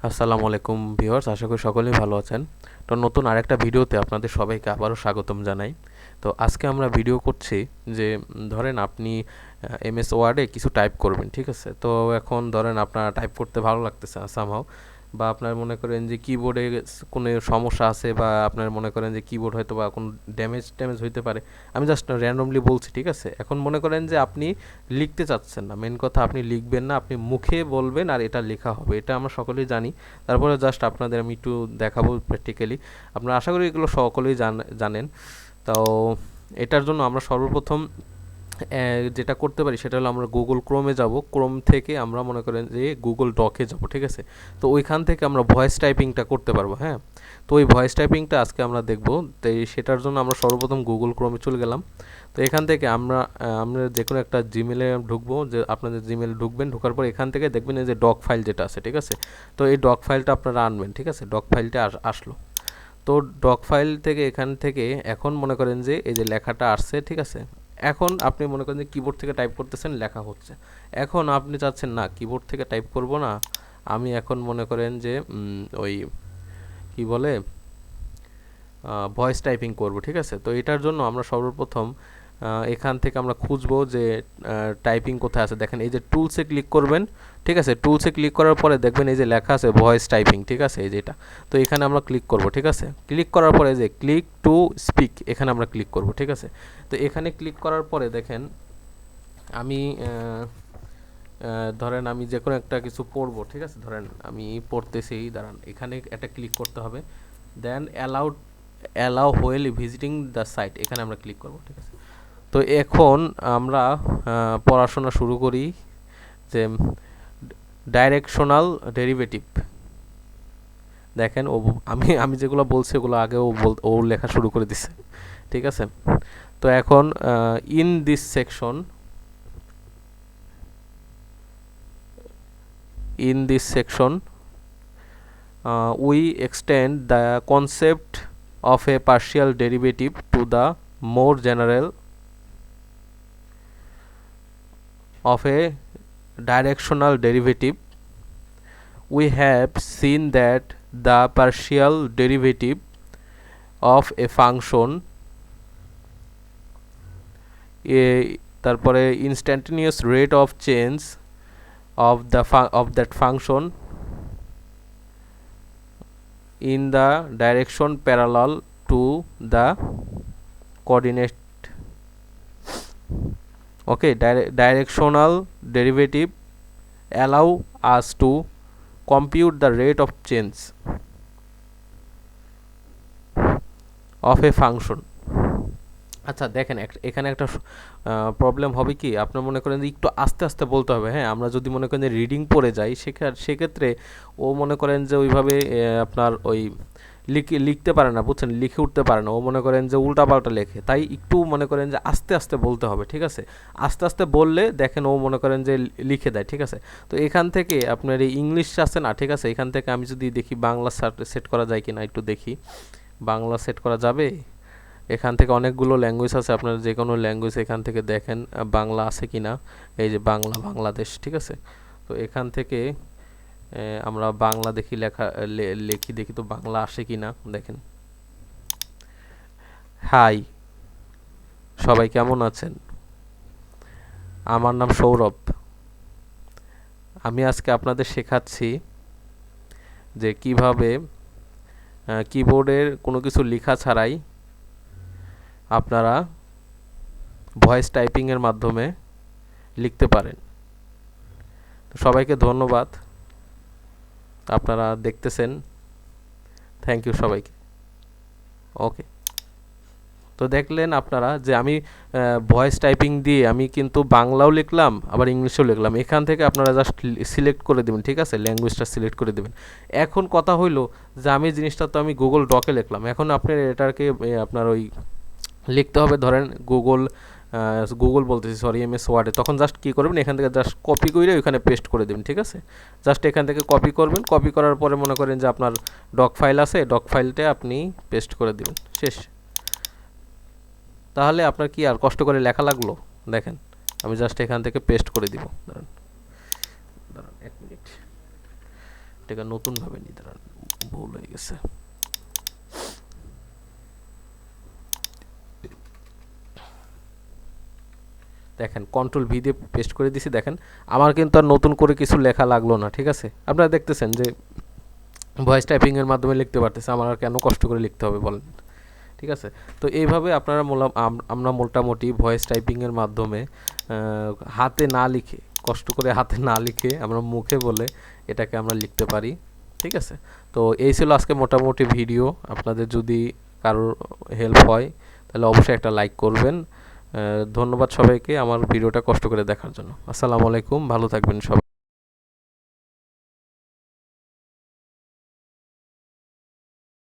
আসসালামু আলাইকুম ভিউয়ার্স, আশা করি সকলেই ভালো আছেন। তো নতুন আরেকটা ভিডিওতে আপনাদের সবাইকে আবারও স্বাগতম জানাই। তো আজকে আমরা ভিডিও করছি যে ধরেন আপনি এমএস ওয়ার্ডে কিছু টাইপ করবেন, ঠিক আছে? তো এখন ধরেন আপনার টাইপ করতে ভালো লাগতেছে না সামহাও, বা আপনার মনে করেন যে কিবোর্ডে কোনো সমস্যা আছে, বা আপনার মনে করেন যে কিবোর্ড হয়তো বা কোনো ড্যামেজ হইতে পারে। আমি জাস্ট র্যান্ডমলি বলছি, ঠিক আছে? এখন মনে করেন যে আপনি লিখতে চাচ্ছেন না, মেন কথা আপনি লিখবেন না, আপনি মুখে বলবেন আর এটা লেখা হবে, এটা আমরা সকলেই জানি। তারপরে জাস্ট আপনাদের আমি একটু দেখাবো প্র্যাকটিক্যালি। আপনারা আশা করি এগুলো সকলেই জানেন। তো এটার জন্য আমরা সর্বপ্রথম যেটা করতে পারি সেটা হলো আমরা গুগল ক্রোমে যাব, ক্রোম থেকে আমরা মনে করেন যে গুগল ডকে যাব, ঠিক আছে? তো ওইখান থেকে আমরা ভয়েস টাইপিংটা করতে পারবো, হ্যাঁ। তো ওই ভয়েস টাইপিংটা আজকে আমরা দেখব। তো সেটার জন্য আমরা সর্বপ্রথম গুগল ক্রোমে চলে গেলাম। তো এখান থেকে আমরা যে কোনো একটা জিমেলে ঢুকবো, যে আপনাদের জিমেল ঢুকবেন, ঢোকার পর এখান থেকে দেখবেন এই যে ডক ফাইল যেটা আছে, ঠিক আছে? তো এই ডক ফাইলটা আপনারা আনবেন, ঠিক আছে? ডক ফাইলটা আসলো। তো ডক ফাইল থেকে এখান থেকে এখন মনে করেন যে এই যে লেখাটা আসছে, ঠিক আছে? এখন আপনি মনে করেন যে কিবোর্ড থেকে টাইপ করতেছেন, লেখা হচ্ছে। এখন আপনি চাচ্ছেন না কিবোর্ড থেকে টাইপ করব না, আমি এখন মনে করেন যে ওই কি বলে ভয়েস টাইপিং করব, ঠিক আছে? তো এটার জন্য আমরা সর্বপ্রথম এখান থেকে আমরা খুঁজবো যে টাইপিং কোথায় আছে। দেখেন এই যে টুলসে ক্লিক করবেন, ঠিক আছে? টুলসে ক্লিক করার পরে দেখবেন এই যে লেখা আছে ভয়েস টাইপিং, ঠিক আছে? এই যেটা, তো এখানে আমরা ক্লিক করব, ঠিক আছে? ক্লিক করার পরে যে ক্লিক টু স্পিক, এখানে আমরা ক্লিক করব, ঠিক আছে? তো এখানে ক্লিক করার পরে দেখেন আমি ধরেন আমি যে কোনো একটা কিছু পড়বো, ঠিক আছে? ধরেন আমি পড়তেছি, দাঁড়ান, এখানে একটা ক্লিক করতে হবে। Then allow while visiting the site, এখানে আমরা ক্লিক করব, ঠিক আছে? তো এখন আমরা পড়াশোনা শুরু করি যে ডাইরেকশনাল ডেরিভেটিভ। দেখেন ও আমি আমি যেগুলো বলছি ওগুলো আগে ও লেখা শুরু করে দিছে, ঠিক আছে? তো এখন in this section we extend the concept of a partial derivative to the more general of a directional derivative. We have seen that the partial derivative of a function তারপরে instantaneous rate of change of that function in the direction parallel to the coordinate. Okay, directional derivative allow us to compute the rate of change of a function. আচ্ছা দেখেন এখানে একটা problem হবে কি, আপনার মনে করেন যে একটু আস্তে আস্তে বলতে হবে, হ্যাঁ। আমরা যদি মনে করেন যে রিডিং পড়ে যাই সেক্ষেত্রে ও মনে করেন যে ওইভাবে আপনার ওই লিখতে পারে না, বুঝছেন? লিখে উঠতে পারে না, ও মনে করেন যে উল্টাপাল্টা লেখে। তাই একটু মনে করেন যে আস্তে আস্তে বলতে হবে, ঠিক আছে? আস্তে আস্তে বললে দেখেন ও মনে করেন যে লিখে দেয়, ঠিক আছে? তো এখান থেকে আপনার এই ইংলিশ আছে না, ঠিক আছে? এখান থেকে আমি যদি দেখি বাংলা সেট করা যায় কিনা, একটু দেখি বাংলা সেট করা যাবে। এখান থেকে অনেকগুলো ল্যাঙ্গুয়েজ আছে, আপনারা যে কোনো ল্যাঙ্গুয়েজ এখান থেকে দেখেন বাংলা আছে কিনা। এই যে বাংলা, বাংলাদেশ, ঠিক আছে? তো এখান থেকে আমরা বাংলা দেখি, দেখি তো বাংলা আসে কিনা, দেখেন। হাই, সবাই কেমন আছেন? আমার নাম সৌরভ। আমি আজকে আপনাদের শেখাচ্ছি যে কিভাবে কিবোর্ডের কোনো কিছু লেখা ছাড়াই আপনারা ভয়েস টাইপিংয়ের মাধ্যমে লিখতে পারেন। সবাইকে ধন্যবাদ, আপনারা দেখতেছেন। থ্যাংক ইউ সবাইকে। ওকে, তো দেখলেন আপনারা যে আমি ভয়েস টাইপিং দিয়ে আমি কিন্তু বাংলাও লিখলাম আবার ইংলিশেও লিখলাম। এখান থেকে আপনারা জাস্ট সিলেক্ট করে দেবেন, ঠিক আছে? ল্যাঙ্গুয়েজটা সিলেক্ট করে দেবেন। এখন কথা হইলো যে আমি জিনিসটা তো আমি গুগল ডকে লিখলাম, এখন আপনার এটাকে আপনার ওই লিখতে হবে ধরেন গুগল বলতেছি, সরি, এমএস ওয়ার্ডে। তখন জাস্ট কী করবেন, এখান থেকে জাস্ট কপি করে ওইখানে পেস্ট করে দেবেন, ঠিক আছে? জাস্ট এখান থেকে কপি করবেন, কপি করার পরে মনে করেন যে আপনার ডক ফাইল আছে, ডক ফাইলটা আপনি পেস্ট করে দেবেন, শেষ। তাহলে আপনার কি আর কষ্ট করে লেখা লাগলো? দেখেন আমি জাস্ট এখান থেকে পেস্ট করে দিব। দাঁড়ান দাঁড়ান 1 মিনিট, এটাকে নতুনভাবে নিতে ভুল হয়ে গেছে। দেখেন কন্ট্রোল ভি দিয়ে পেস্ট করে দিছি। দেখেন আমার কিন্তু আর নতুন করে কিছু লেখা লাগলো না, ঠিক আছে। আপনারা দেখতেছেন যে ভয়েস টাইপিংয়ের মাধ্যমে লিখতে পারতেছে, আমার আর কেন কষ্ট করে লিখতে হবে বলেন, ঠিক আছে। তো এইভাবে আপনারা আমরা মোটামুটি ভয়েস টাইপিংয়ের মাধ্যমে হাতে না লিখে, কষ্ট করে হাতে না লিখে আমরা মুখে বলে এটাকে আমরা লিখতে পারি, ঠিক আছে। তো এই ছিল আজকে মোটামুটি ভিডিও। আপনাদের যদি কারোর হেল্প হয় তাহলে অবশ্যই একটা লাইক করবেন। ধন্যবাদ সবাইকে আমার ভিডিওটা কষ্ট করে দেখার জন্য। আসসালামু আলাইকুম, ভালো থাকবেন সবাই।